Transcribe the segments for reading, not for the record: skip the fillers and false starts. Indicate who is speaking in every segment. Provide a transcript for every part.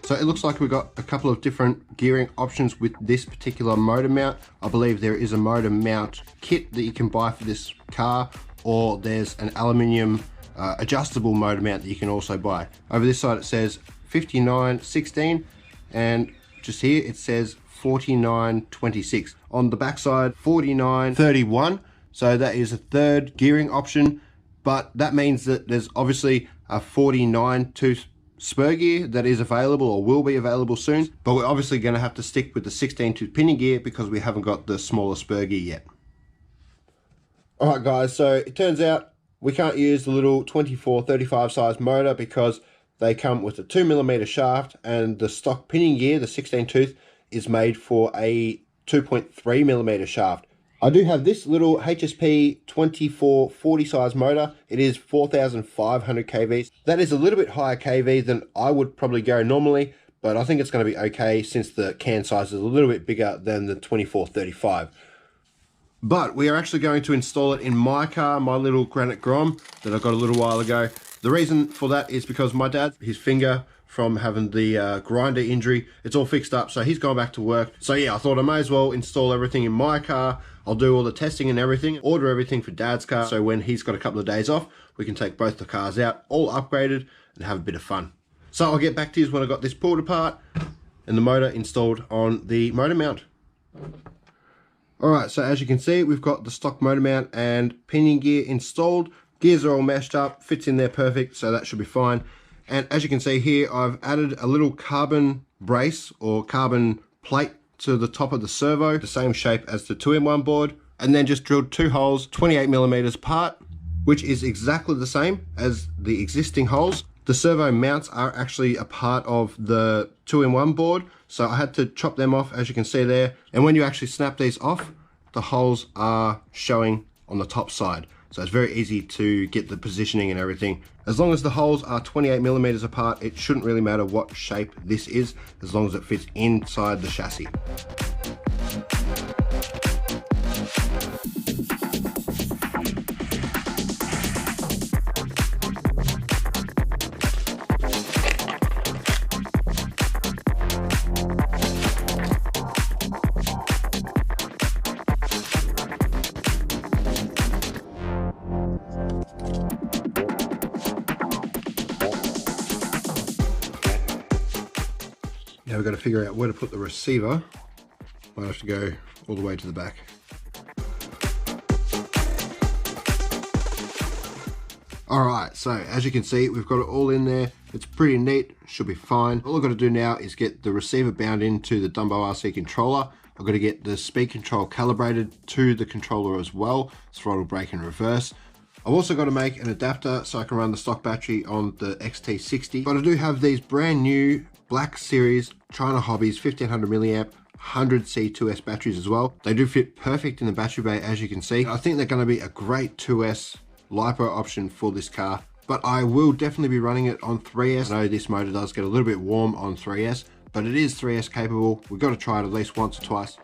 Speaker 1: So it looks like we've got a couple of different gearing options with this particular motor mount. I believe there is a motor mount kit that you can buy for this car, or there's an aluminium adjustable motor mount that you can also buy. Over this side it says 5916, and just here it says 4926. On the back side 4931. So that is a third gearing option, but that means that there's obviously a 49 tooth spur gear that is available or will be available soon, but we're obviously going to have to stick with the 16 tooth pinion gear because we haven't got the smaller spur gear yet. Alright guys, so it turns out we can't use the little 24-35 size motor because they come with a 2mm shaft, and the stock pinion gear, the 16 tooth, is made for a 2.3mm shaft. I do have this little HSP 2440 size motor. It is 4,500 kV. That is a little bit higher kV than I would probably go normally, but I think it's going to be okay since the can size is a little bit bigger than the 2435. But we are actually going to install it in my car, my little Arrma Grom that I got a little while ago. The reason for that is because my dad, his finger from having the grinder injury, it's all fixed up, so he's gone back to work. So yeah, I thought I may as well install everything in my car. I'll do all the testing and everything, order everything for Dad's car, so when he's got a couple of days off, we can take both the cars out, all upgraded, and have a bit of fun. So I'll get back to you when I got this pulled apart and the motor installed on the motor mount. Alright, so as you can see, we've got the stock motor mount and pinion gear installed. Gears are all meshed up, fits in there perfect, so that should be fine. And as you can see here, I've added a little carbon brace or carbon plate to the top of the servo, the same shape as the 2-in-1 board, and then just drilled 2 holes 28mm apart, which is exactly the same as the existing holes. The servo mounts are actually a part of the 2-in-1 board, so I had to chop them off, as you can see there. And when you actually snap these off, the holes are showing on the top side. So it's very easy to get the positioning and everything. As long as the holes are 28mm apart, it shouldn't really matter what shape this is, as long as it fits inside the chassis. Now we've got to figure out where to put the receiver. Might have to go all the way to the back. Alright, so as you can see, we've got it all in there. It's pretty neat, should be fine. All I've got to do now is get the receiver bound into the Dumbo RC controller. I've got to get the speed control calibrated to the controller as well, throttle, brake and reverse. I've also got to make an adapter so I can run the stock battery on the XT60. But I do have these brand new Black Series China Hobbies 1500 milliamp 100 C2S batteries as well. They do fit perfect in the battery bay, as you can see. I think they're going to be a great 2S LiPo option for this car, but I will definitely be running it on 3S. I know this motor does get a little bit warm on 3S, but it is 3S capable. We've got to try it at least once or twice.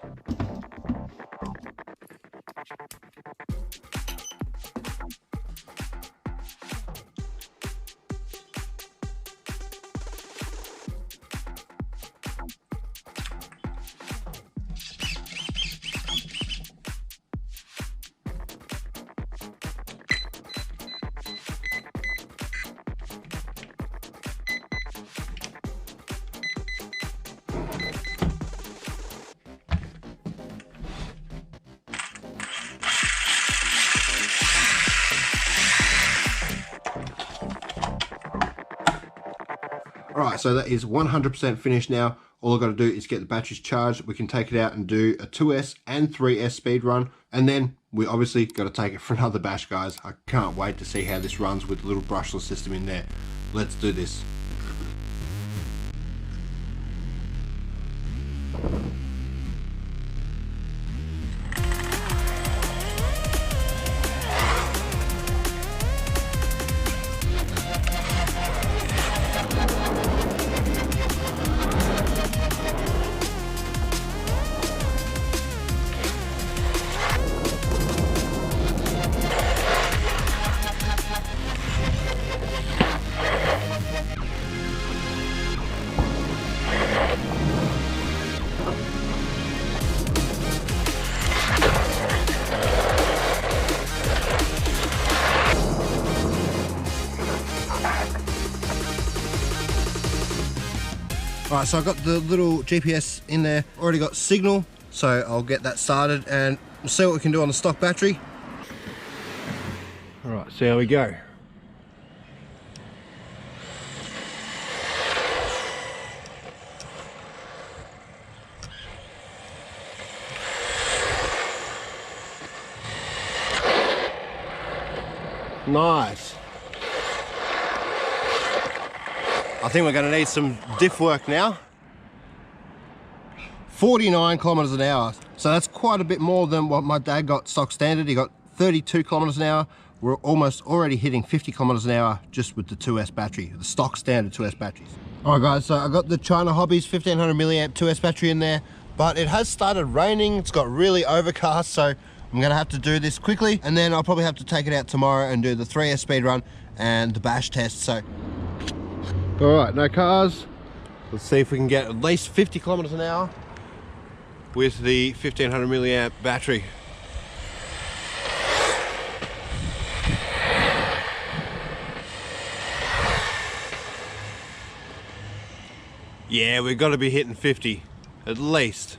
Speaker 1: Alright, so that is 100% finished now. All I've got to do is get the batteries charged. We can take it out and do a 2S and 3S speed run. And then we obviously got to take it for another bash, guys. I can't wait to see how this runs with the little brushless system in there. Let's do this. Alright, so I've got the little GPS in there, already got signal, so I'll get that started and we'll see what we can do on the stock battery. Alright, see how we go. Nice. I think we're going to need some diff work now. 49 kilometers an hour. So that's quite a bit more than what my dad got stock standard. He got 32 kilometers an hour. We're almost already hitting 50 kilometers an hour just with the 2S battery, the stock standard 2S batteries. All right guys, so I got the China Hobbies 1500 milliamp 2S battery in there, but it has started raining. It's got really overcast, so I'm gonna have to do this quickly, and then I'll probably have to take it out tomorrow and do the 3S speed run and the bash test. So, all right, no cars. Let's see if we can get at least 50 kilometers an hour with the 1500 milliamp battery. Yeah, we've got to be hitting 50 at least.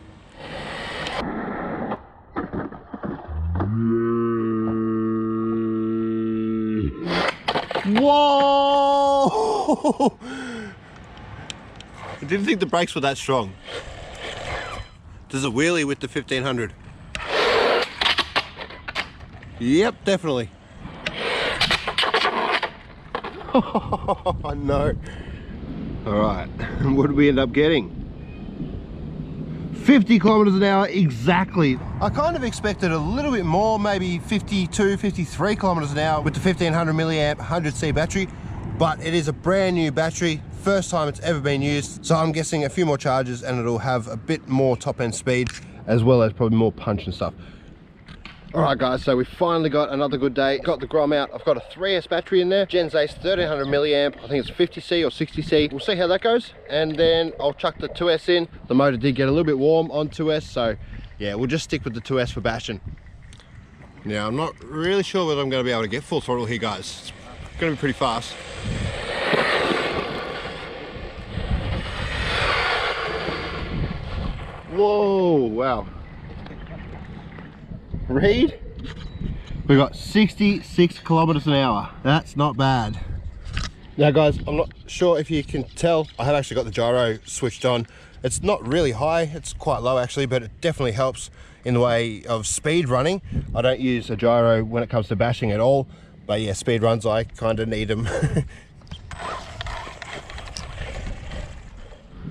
Speaker 1: Whoa! I didn't think the brakes were that strong. Does a wheelie with the 1500. Yep, definitely. Oh no. Alright, what did we end up getting? 50 kilometers an hour exactly. I kind of expected a little bit more, maybe 52, 53 kilometers an hour with the 1500 milliamp 100C battery, but it is a brand new battery, first time it's ever been used, so I'm guessing a few more charges and it'll have a bit more top end speed as well as probably more punch and stuff. Alright guys, so we finally got another good day. Got the Grom out. I've got a 3S battery in there. Gen's Ace 1300 milliamp. I think it's 50C or 60C. We'll see how that goes. And then I'll chuck the 2S in. The motor did get a little bit warm on 2S, so yeah, we'll just stick with the 2S for bashing. Now, I'm not really sure whether I'm going to be able to get full throttle here, guys. It's going to be pretty fast. Whoa, wow. Read, we got 66 kilometers an hour. That's not bad. Now guys, I'm not sure if you can tell, I have actually got the gyro switched on. It's not really high, it's quite low actually, but it definitely helps in the way of speed running. I don't use a gyro when it comes to bashing at all, but yeah, speed runs, I kind of need them.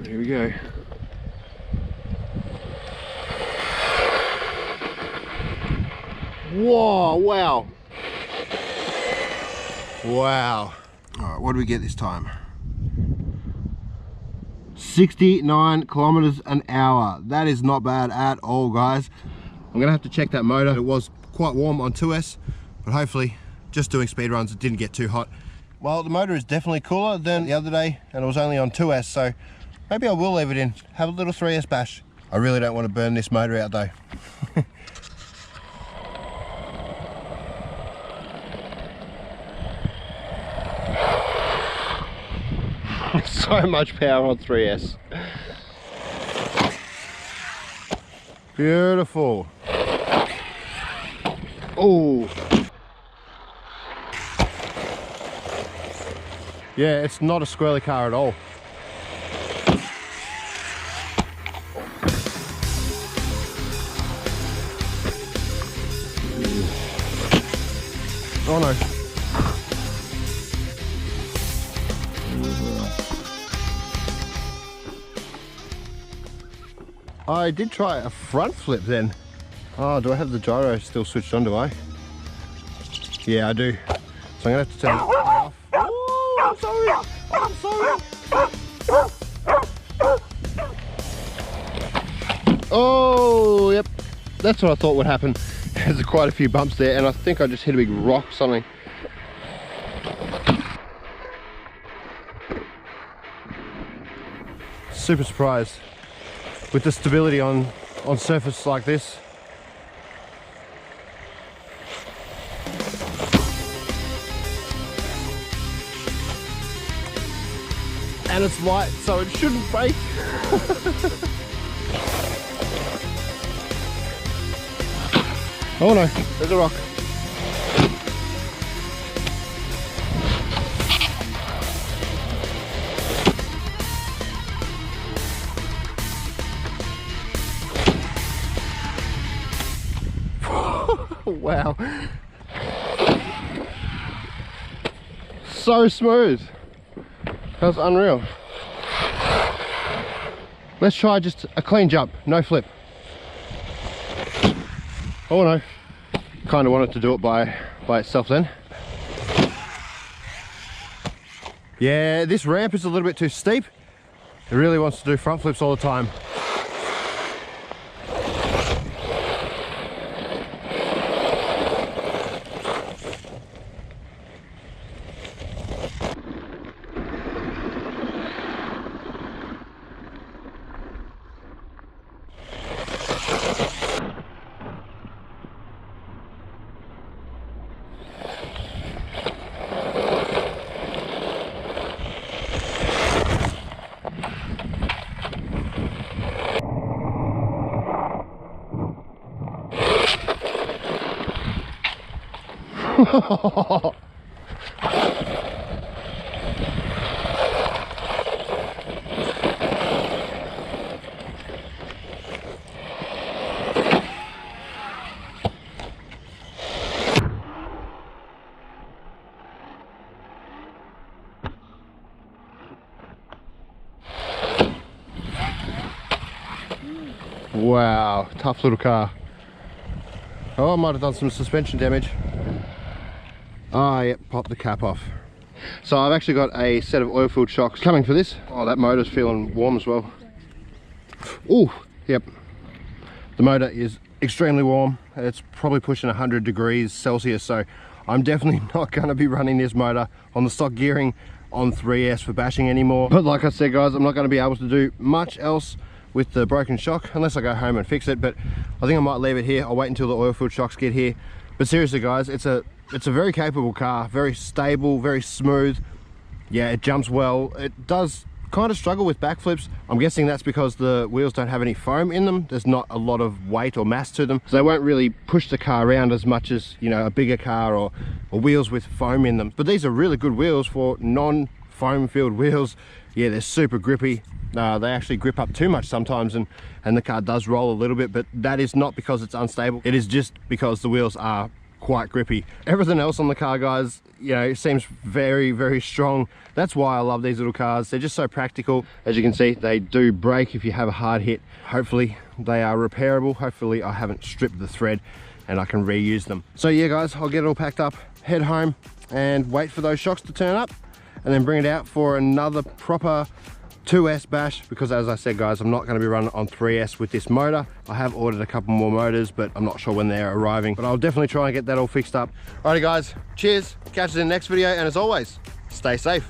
Speaker 1: Here we go. Whoa, wow. Wow. All right, what do we get this time? 69 kilometers an hour. That is not bad at all, guys. I'm gonna have to check that motor. It was quite warm on 2S, but hopefully just doing speed runs, it didn't get too hot. Well, the motor is definitely cooler than the other day, and it was only on 2S, so maybe I will leave it in. Have a little 3S bash. I really don't want to burn this motor out though. So much power on 3S. Beautiful. Oh. Yeah, it's not a squirrely car at all. Oh no. I did try a front flip then. Oh, do I have the gyro still switched on, do I? Yeah, I do. So I'm gonna have to turn it off. Oh, I'm sorry. I'm sorry. Oh, yep. That's what I thought would happen. There's quite a few bumps there, and I think I just hit a big rock or something. Super surprised with the stability on surface like this. and it's light, so it shouldn't break. Oh no, there's a rock. Wow. So smooth. That was unreal. Let's try just a clean jump, no flip. Oh no. Kind of wanted to do it by itself then. Yeah, this ramp is a little bit too steep. It really wants to do front flips all the time. Wow, tough little car. Oh, I might have done some suspension damage. Ah, yep, popped the cap off. So I've actually got a set of oil-filled shocks coming for this. Oh, that motor's feeling warm as well. Oh, yep. The motor is extremely warm. It's probably pushing 100 degrees Celsius, so I'm definitely not going to be running this motor on the stock gearing on 3S for bashing anymore. But like I said, guys, I'm not going to be able to do much else with the broken shock unless I go home and fix it, but I think I might leave it here. I'll wait until the oil-filled shocks get here. But seriously, guys, it's a very capable car, very stable, very smooth. Yeah, it jumps well. It does kind of struggle with backflips. I'm guessing that's because the wheels don't have any foam in them. There's not a lot of weight or mass to them, so they won't really push the car around as much as, you know, a bigger car or wheels with foam in them. But these are really good wheels for non-foam filled wheels. Yeah, they're super grippy. They actually grip up too much sometimes, and the car does roll a little bit, but that is not because it's unstable. It is just because the wheels are quite grippy. Everything else on the car, guys, you know, seems very, very strong. That's why I love these little cars. They're just so practical. As you can see, they do break if you have a hard hit. Hopefully they are repairable. Hopefully I haven't stripped the thread and I can reuse them. So yeah, guys, I'll get it all packed up, head home and wait for those shocks to turn up, and then bring it out for another proper 2S bash, because as I said, guys, I'm not going to be running on 3S with this motor. I have ordered a couple more motors, but I'm not sure when they're arriving, but I'll definitely try and get that all fixed up. Alrighty, guys, cheers, catch us in the next video, and as always, stay safe.